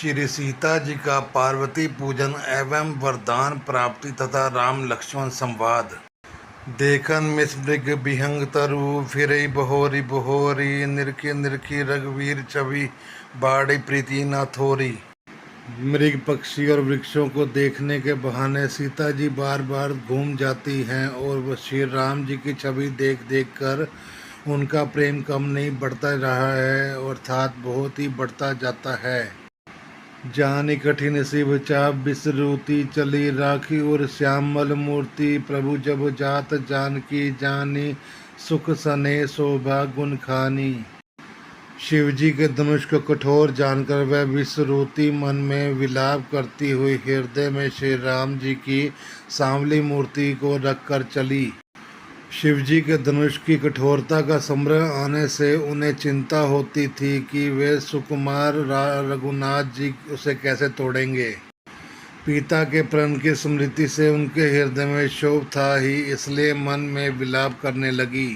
श्री सीता जी का पार्वती पूजन एवं वरदान प्राप्ति तथा राम लक्ष्मण संवाद। देखन मिसमृग बिहंग तरु फिरई बहोरी बहोरी निरखी निरखी रघुवीर छवि बाड़ी प्रीति न थोरी। मृग पक्षी और वृक्षों को देखने के बहाने सीता जी बार बार घूम जाती हैं और वह श्री राम जी की छवि देख देख कर उनका प्रेम कम नहीं बढ़ता रहा है, अर्थात बहुत ही बढ़ता जाता है। जानी कठिन शिव चाप बिसरूती चली राखी और श्यामल मूर्ति प्रभु जब जात जानकी जानी सुख सने शोभा गुण खानी। शिव जी के धनुष को कठोर जानकर वह विसरूती मन में विलाप करती हुई हृदय में श्री राम जी की सांवली मूर्ति को रखकर चली। शिव जी के धनुष की कठोरता का संग्रह आने से उन्हें चिंता होती थी कि वे सुकुमार रघुनाथ जी उसे कैसे तोड़ेंगे। पिता के प्रण की स्मृति से उनके हृदय में क्षोभ था ही, इसलिए मन में विलाप करने लगी।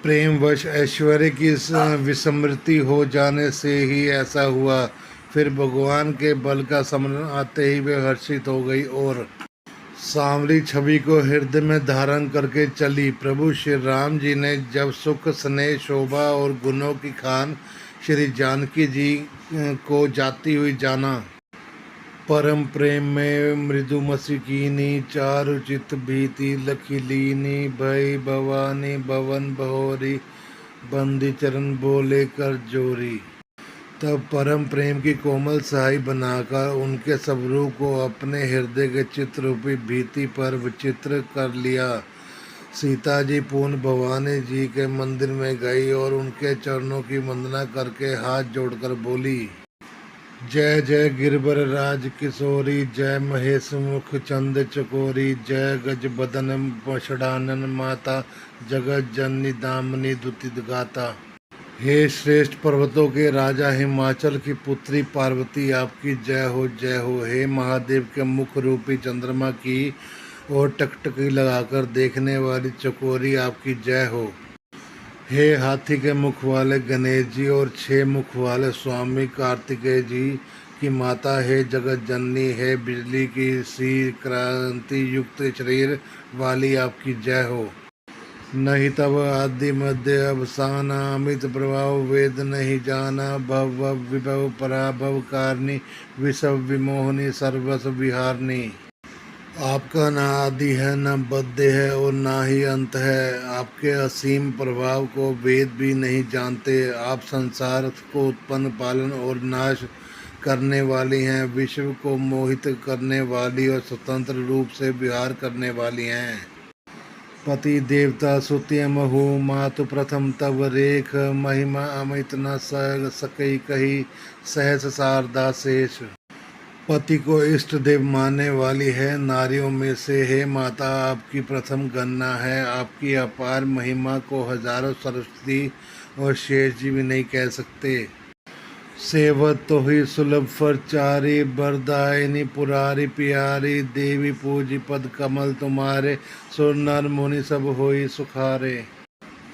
प्रेमवश ऐश्वर्य की विस्मृति हो जाने से ही ऐसा हुआ। फिर भगवान के बल का स्मरण आते ही वे हर्षित हो गई और सांवली छवि को हृदय में धारण करके चली। प्रभु श्री राम जी ने जब सुख स्नेह शोभा और गुणों की खान श्री जानकी जी को जाती हुई जाना, परम प्रेम में मृदु मसिकीनी चारु चित भीति लखिलीनी भई भवानी भवन बहोरी बंदी चरण बोले कर जोरी। तब परम प्रेम की कोमल सहाय बनाकर उनके स्वरूप को अपने हृदय के चित्र रूपी भीति पर विचित्र कर लिया। सीता जी पूर्ण भवानी जी के मंदिर में गई और उनके चरणों की वंदना करके हाथ जोड़कर बोली, जय जय गिरबर राज किशोरी जय महेश मुख चंद चकोरी जय गज बदन पषडानन माता जगत जननी दामनी दुतित गाता। हे श्रेष्ठ पर्वतों के राजा हिमाचल की पुत्री पार्वती आपकी जय हो जय हो। हे महादेव के मुख रूपी चंद्रमा की और टकटकी लगाकर देखने वाली चकोरी आपकी जय हो। हे हाथी के मुख वाले गणेश जी और 6 मुख वाले स्वामी कार्तिकेय जी की माता हे जगत जननी। है बिजली की सी क्रांति युक्त शरीर वाली आपकी जय हो। नहीं तब आदि मध्य अवसान अमित प्रभाव वेद नहीं जाना भव विभव पराभव कारणी विषव विमोहनी सर्वस्व विहारनी। आपका न आदि है न बद्य है और ना ही अंत है। आपके असीम प्रभाव को वेद भी नहीं जानते। आप संसार को उत्पन्न पालन और नाश करने वाली हैं, विश्व को मोहित करने वाली और स्वतंत्र रूप से विहार करने वाली हैं। पति देवता सुत्य महु मातु प्रथम तव रेख महिमा अमित न सकई कही सहस शारदा शेष। पति को इष्ट देव मानने वाली है नारियों में से हे माता आपकी प्रथम गणना है। आपकी अपार महिमा को हजारों सरस्वती और शेष जी भी नहीं कह सकते। सेवत तो ही सुलभ फरचारी बरदायनी पुरारी प्यारी देवी पूजी पद कमल तुम्हारे सुर नर मुनि सब होई सुखारे।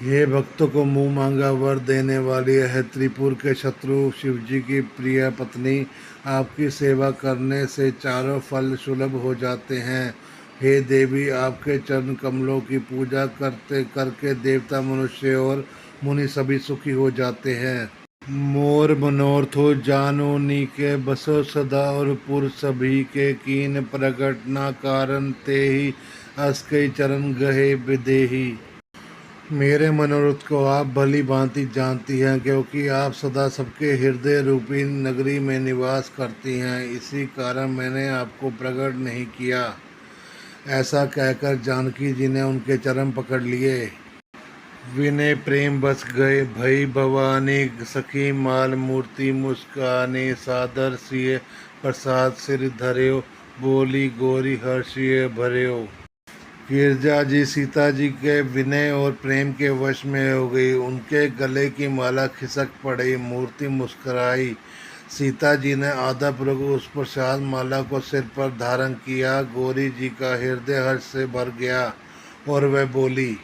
ये भक्तों को मुंह मांगा वर देने वाली है त्रिपुर के शत्रु शिवजी की प्रिय पत्नी। आपकी सेवा करने से चारों फल सुलभ हो जाते हैं। हे देवी आपके चरण कमलों की पूजा करते करके देवता मनुष्य और मुनि सभी सुखी हो जाते हैं। मोर मनोरथो जानो नीके बसो सदा और पुर सभी के कीन प्रगट ना कारण ते ही अस्कई चरण गहे विदेही। मेरे मनोरथ को आप भली भांति जानती हैं क्योंकि आप सदा सबके हृदय रूपी नगरी में निवास करती हैं, इसी कारण मैंने आपको प्रकट नहीं किया। ऐसा कहकर जानकी जी ने उनके चरण पकड़ लिए। विनय प्रेम बस गए भई भवानी सखी माल मूर्ति मुस्कानी सादर सिय प्रसाद सिर धर्यो बोली गोरी हर्षिय भर्यो। गिरजा जी सीता जी के विनय और प्रेम के वश में हो गई। उनके गले की माला खिसक पड़ी, मूर्ति मुस्कुराई। सीता जी ने आदरपूर्वक उस प्रसाद माला को सिर पर धारण किया। गोरी जी का हृदय हर्ष से भर गया और वह बोली,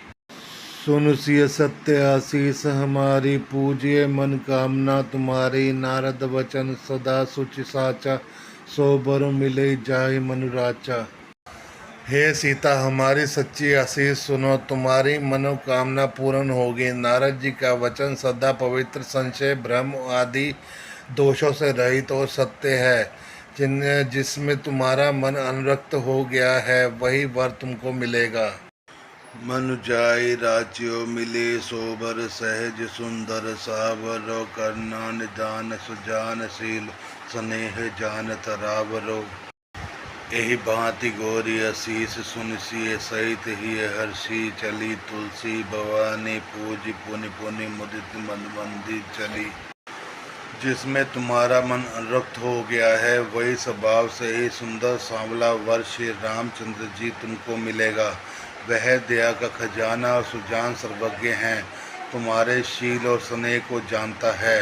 सुन सिय सत्य आशीष हमारी, पूजिए मन कामना तुम्हारी। नारद वचन सदा सुचि साचा, सो बर मिले जाहि मनुराचा। हे सीता, हमारी सच्ची आशीष सुनो, तुम्हारी मनोकामना पूर्ण होगी। नारद जी का वचन सदा पवित्र, संशय भ्रम आदि दोषों से रहित और सत्य है। जिसमें तुम्हारा मन अनुरक्त हो गया है, वही वर तुमको मिलेगा। मनु जाय राज्यो मिले, सोबर सहज सुंदर सावरो। करना निदान सुजानशील, स्नेह जानत रावरो। एहि भांति गौरी असीस सुनसिए, सहित ही हर्षि चली। तुलसी भवानी पूज पुनि पुनि, मुदित मंदी चली। जिसमें तुम्हारा मन अनुरक्त हो गया है, वही स्वभाव से ही सुंदर सांवला वर श्री रामचंद्र जी तुमको मिलेगा। वह दया का खजाना और सुजान सर्वज्ञ हैं, तुम्हारे शील और स्नेह को जानता है।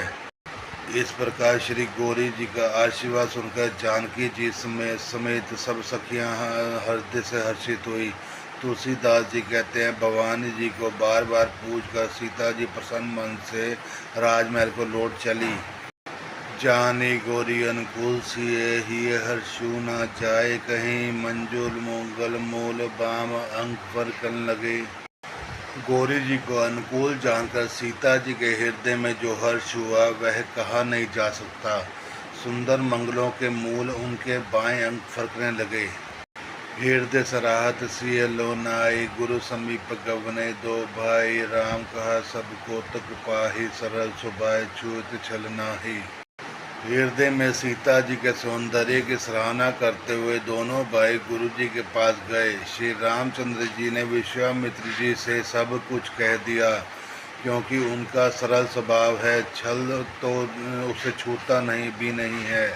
इस प्रकार श्री गौरी जी का आशीर्वाद सुनकर जानकी जी समेत सब सखियां हृदय से हर्षित हुई। तुलसीदास जी कहते हैं, भवानी जी को बार बार पूजकर सीता जी प्रसन्न मन से राजमहल को लौट चली। जानी गौरी अनुकूल सिए, ही हर्षु न जाए कहीं। मंजुल मोंगल मूल बाम, अंक पर कन लगे। गौरी जी को अनुकूल जानकर सीता जी के हृदय में जो हर्ष हुआ, वह कहा नहीं जा सकता। सुंदर मंगलों के मूल उनके बाएं अंग फरकने लगे। हृदय सराहत सिय लोनाई, गुरु समीप गवने दो भाई। राम कहा सब को तक पाही, सरल सुभाय छूत छल नाही। हृदय में सीता जी के सौंदर्य की सराहना करते हुए दोनों भाई गुरु जी के पास गए। श्री रामचंद्र जी ने विश्वामित्र जी से सब कुछ कह दिया, क्योंकि उनका सरल स्वभाव है, छल तो उसे छूता नहीं है।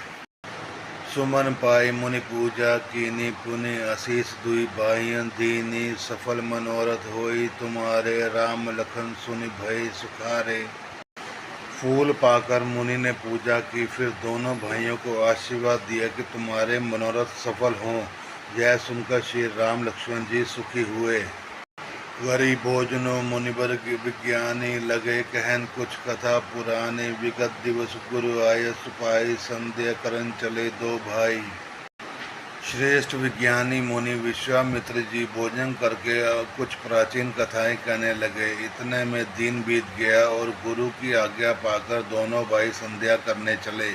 सुमन पाई मुनि पूजा कीनी, पुनि आशीष दुई भाइयन दीनी। सफल मनोरथ होई तुम्हारे, राम लखन सुनि भय सुखारे। फूल पाकर मुनि ने पूजा की, फिर दोनों भाइयों को आशीर्वाद दिया कि तुम्हारे मनोरथ सफल हों। यह सुनकर श्री राम लक्ष्मण जी सुखी हुए। वरी भोजनो मुनिवर विज्ञानी, लगे कहन कुछ कथा पुराने। विगत दिवस गुरु आय सुपाई, संध्या करन चले दो भाई। श्रेष्ठ विज्ञानी मुनि विश्वामित्र जी भोजन करके कुछ प्राचीन कथाएं कहने लगे। इतने में दिन बीत गया और गुरु की आज्ञा पाकर दोनों भाई संध्या करने चले।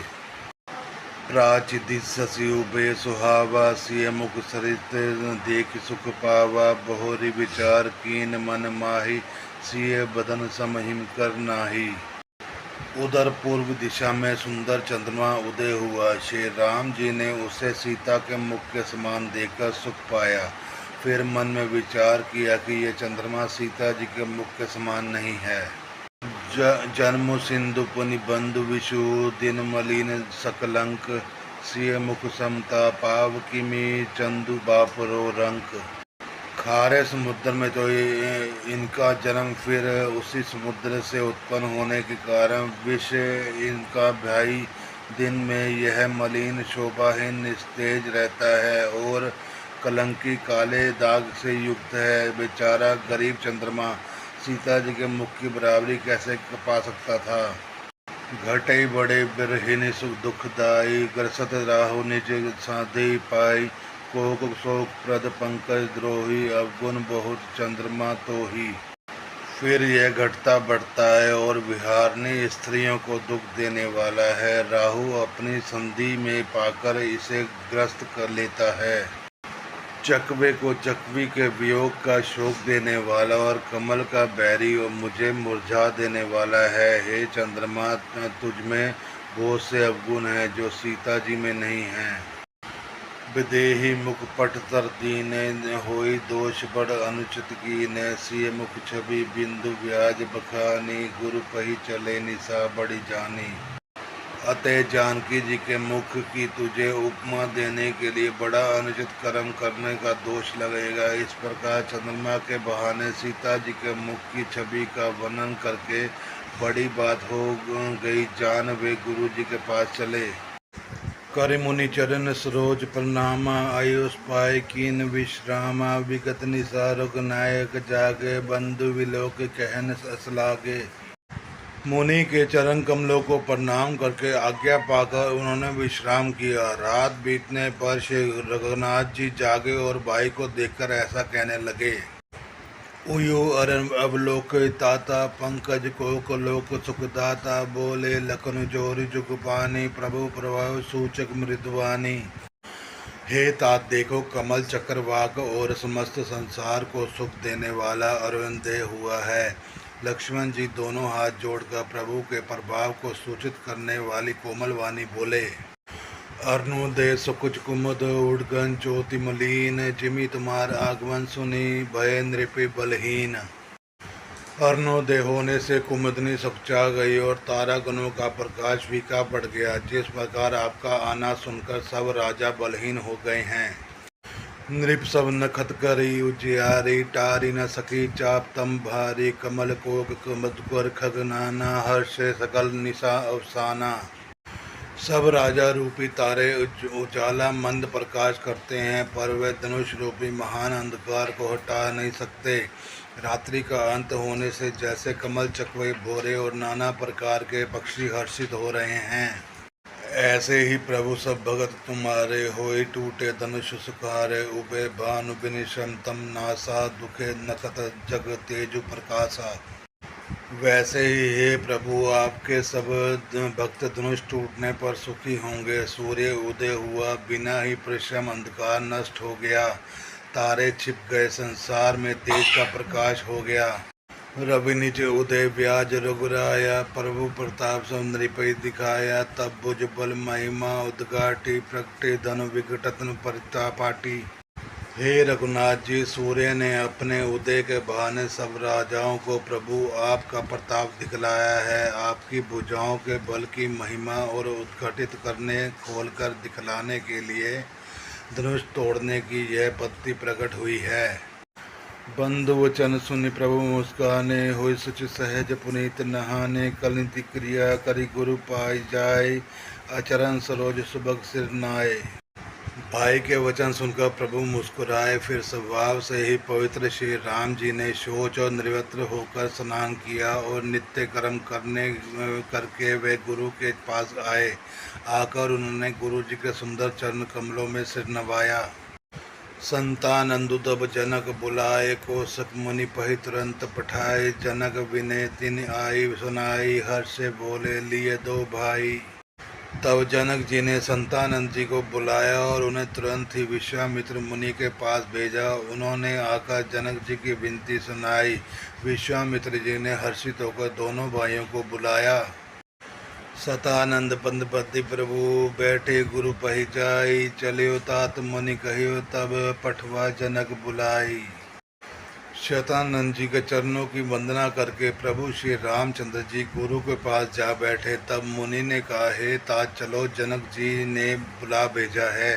प्राचिदि शशि उभे सुहावा, सिय मुख सरित देख सुख पावा। बहुरी विचार कीन मन माही, सिय बदन समहिम कर नाही। उधर पूर्व दिशा में सुंदर चंद्रमा उदय हुआ। श्री राम जी ने उसे सीता के मुख के समान देखकर सुख पाया। फिर मन में विचार किया कि यह चंद्रमा सीता जी के मुख के समान नहीं है। जन्म सिंधु पुनि बंधु विषु, दिन मलिन सकलंक। सिय मुख समता पाव किमी, चंदु बापरो रंक। खारे समुद्र में तो इनका जन्म, फिर उसी समुद्र से उत्पन्न होने के कारण विष इनका भाई। दिन में यह मलिन शोभाहीन निस्तेज रहता है और कलंकी काले दाग से युक्त है। बेचारा गरीब चंद्रमा सीता जी के मुख की बराबरी कैसे पा सकता था। घटे बड़े बिरहिन सुख दुखदाई, ग्रसत राहु निज साधे पाई। कोक शोक प्रद पंकज द्रोही, अवगुण बहुत चंद्रमा तो ही। फिर यह घटता बढ़ता है और विहारणी स्त्रियों को दुख देने वाला है। राहु अपनी संधि में पाकर इसे ग्रस्त कर लेता है। चकवे को चकवी के वियोग का शोक देने वाला और कमल का बैरी और मुझे मुरझा देने वाला है। हे चंद्रमा, तुझमें बहुत से अवगुण हैं जो सीता जी में नहीं हैं। विदेही मुख पट तर दीने, होई दोष बड़ अनुचित कीने। सिय मुख छवि बिंदु ब्याज बखानी, गुरु पही चले निशा बड़ी जानी। अतः जानकी जी के मुख की तुझे उपमा देने के लिए बड़ा अनुचित कर्म करने का दोष लगेगा। इस प्रकार चंद्रमा के बहाने सीता जी के मुख की छवि का वर्णन करके बड़ी बात हो गई। जान वे गुरु जी के पास चले। कर मुनि चरण सरोज प्रणामा, आयुष पाए कीन विश्रामा। विगत निसा रुग नायक जागे, बंधु विलोक कहन असलागे। मुनि के चरण कमलों को प्रणाम करके आज्ञा पाकर उन्होंने विश्राम किया। रात बीतने पर श्री रघुनाथ जी जागे और भाई को देखकर ऐसा कहने लगे। उयो अरन अवलोक ताता, पंकज कोक लोक सुखदाता। बोले लखन जोरी जुग पानी, प्रभु प्रभाव सूचक मृदवानी। हे तात देखो, कमल चक्रवाक और समस्त संसार को सुख देने वाला अरविंदय हुआ है। लक्ष्मण जी दोनों हाथ जोड़कर प्रभु के प्रभाव को सूचित करने वाली कोमल वाणी बोले। अरुणोदय सुकुच कुमुद उड़गन ज्योति मलिन, जिमि तुम्हार आगमन सुनी भय नृपि बलहीन। अरुणोदय होने से कुमुदनी सकचा गई और तारागणों का प्रकाश फीका पड़ गया। जिस प्रकार आपका आना सुनकर सब राजा बलहीन हो गए हैं। नृप सब नखत करी उजियारी, टारी न सकी चाप तम भारी। कमल कोक कुमुद खगनाना, हर्ष सकल निशा अवसाना। सब राजा रूपी तारे उजाला मंद प्रकाश करते हैं, पर वे धनुष रूपी महान अंधकार को हटा नहीं सकते। रात्रि का अंत होने से जैसे कमल चकवे भोरे और नाना प्रकार के पक्षी हर्षित हो रहे हैं, ऐसे ही प्रभु सब भगत तुम्हारे होए टूटे धनुष सुखारे। उबे भानु विनिशम तम नासा, दुखे नखत जग तेजु प्रकाशा। वैसे ही हे प्रभु, आपके सब भक्त धनुष टूटने पर सुखी होंगे। सूर्य उदय हुआ, बिना ही परिश्रम अंधकार नष्ट हो गया। तारे छिप गए, संसार में तेज का प्रकाश हो गया। रवि निज उदय व्याज रघुराया, प्रभु प्रताप सब नृपति दिखाया। तब भुज बल महिमा उद्घाटी, प्रगटे धनु विघटन परितापाटी। हे रघुनाथ जी, सूर्य ने अपने उदय के बहाने सब राजाओं को प्रभु आपका प्रताप दिखलाया है। आपकी भुजाओं के बल की महिमा और उद्घटित करने खोलकर दिखलाने के लिए धनुष तोड़ने की यह पद्धति प्रकट हुई है। बंधु वचन सुनि प्रभु मुस्काने, हुई सुच सहज पुनीत नहाने। कलिंति क्रिया करी गुरु पाई जाय, अचरण सरोज सुबह सिर नाय। भाई के वचन सुनकर प्रभु मुस्कुराए। फिर स्वभाव से ही पवित्र श्री राम जी ने शौच और निवृत्त होकर स्नान किया और नित्य कर्म करके वे गुरु के पास आए। आकर उन्होंने गुरु जी के सुंदर चरण कमलों में सिर नवाया। संतानंदु तब जनक बुलाए, कौशिक मुनि पहि तुरंत पठाए। जनक विनय तिन आई सुनाई, हर्ष से बोले लिए दो भाई। तब जनक जी ने संतानंद जी को बुलाया और उन्हें तुरंत ही विश्वामित्र मुनि के पास भेजा। उन्होंने आकर जनक जी की विनती सुनाई। विश्वामित्र जी ने हर्षित होकर दोनों भाइयों को बुलाया। सतानंद पंदपति प्रभु बैठे गुरु पहि जाई, चलियो तात मुनि कहियो तब पठवा जनक बुलाई। शतानंद जी के चरणों की वंदना करके प्रभु श्री रामचंद्र जी गुरु के पास जा बैठे। तब मुनि ने कहा, हे तात चलो, जनक जी ने बुला भेजा है।